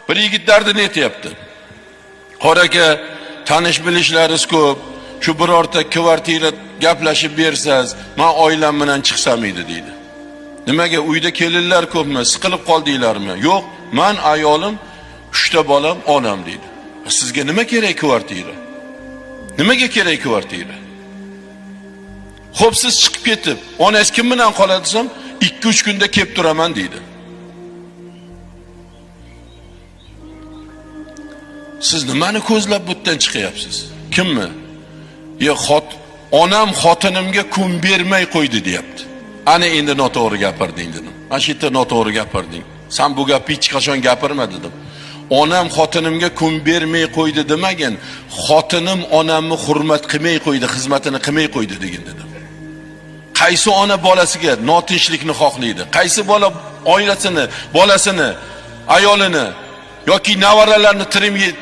Bir yigit dardini aytyapti. Qora aka, tanish bilishlaringiz ko'p. Shu birorta kvartira gaplashib bersangiz, men oilam bilan chiqsam edi deydi. Nimaga uyda kelinlar ko'pmi? Siqilib qoldinglarmi? Yo'q, men ayolim, 3 ta bolam, onam deydi. Sizga nima kerak kvartira? Nimaga kerak kvartira? Xo'p, siz chiqib ketib, onangiz kim bilan qoladi desam, 2-3 kunda kelib turaman deydi. Siz nimani ko'zlab bu yerdan chiqyapsiz? Kimmi? Onam xotinimga kun bermay qo'ydi deyapti. Ana endi noto'g'ri gapirding dedim. Mana shu yerda noto'g'ri gapirding. Sen bu gapni hech qachon gapirma dedim. Onam xotinimga kun bermay qo'ydi demagin, xotinim onamni hurmat qilmay qo'ydi, xizmatini qilmay qo'ydi degan dedim. Qaysi ona bolasiga notinchlikni xohlaydi? Qaysi bola oilasini, bolasini, ayolini yoki nevaralarini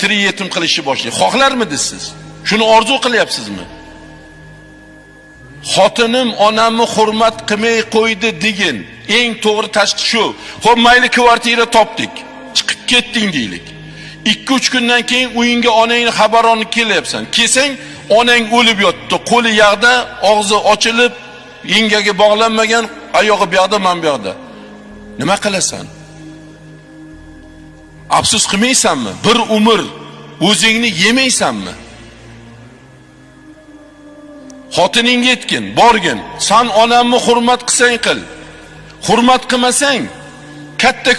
tiri yetim qilishni boshlaydi? Xohlarmidingiz siz? Shuni orzu qilyapsizmi? Xotinim onamni hurmat qilmay qo'ydi degin. Eng to'g'ri tashqi shu. Xo'p, mayli kvartira topdik. Chiqib ketding deylik. 2-3 kundan keyin uyingga onangni xabar olib kelyapsan. Kelsang, onang o'lib yotdi. Qo'li yog'da, og'zi ochilib, yengaga bog'lanmagan, oyog'i bu yoqda, men bu yoqda. Nima qilasan? Afsus qilmaysanmi? Bir umr o'zingni yemaysanmi? Xotiningga aytgin, borgin, sen onamni hurmat qilsang qil. Hurmat qilmasang, katta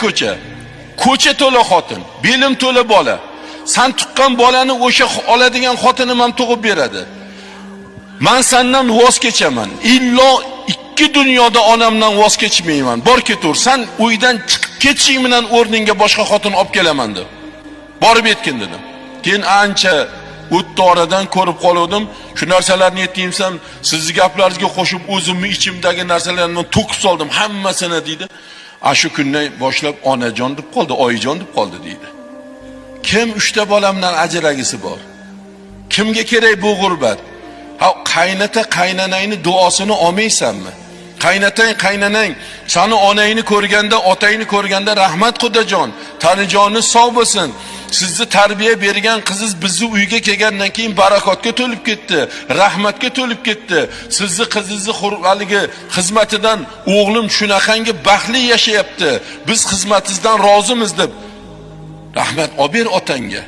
ko'cha to'la xotin, belim to'la bola. Sen tuqqan bolani o'sha oladigan xotinim ham tug'ib beradi. Men sendan voz kechaman. Illo 2 dunyoda onamdan voz kechmayman. Bor ketur, sen uydan chiqib ketishing bilan o'rningga boshqa xotin olib kelaman deb. Borib aytgin dedim. Keyin ancha o'tdi oradan ko'rib qoldim. Shu narsalarni aytdiymsam, sizni gaplaringizga qo'shib o'zimni ichimdagi narsalarni to'kib soldim hammasini deydi. Shu kundan boshlab onajon deb qoldi, oyijon deb qoldi deydi. Kim 3 ta bolamdan ajragisi bor? Kimga kerak bu g'urbat? Qaynota qaynanangni duosini olmaysanmi? Qaynanang seni onangni ko'rganda, otangni ko'rganda rahmat xudojon, tanijoni sog' bo'lsin. Sizni tarbiya bergan qiziz bizni uyga kelgandan keyin barakotga to'lib ketdi, rahmatga to'lib ketdi. Sizni qizingizni haligi xizmatidan o'g'lim shunaqangi baxtli yashayapti. Biz xizmatingizdan rozimiz deb rahmat olib ber otangga.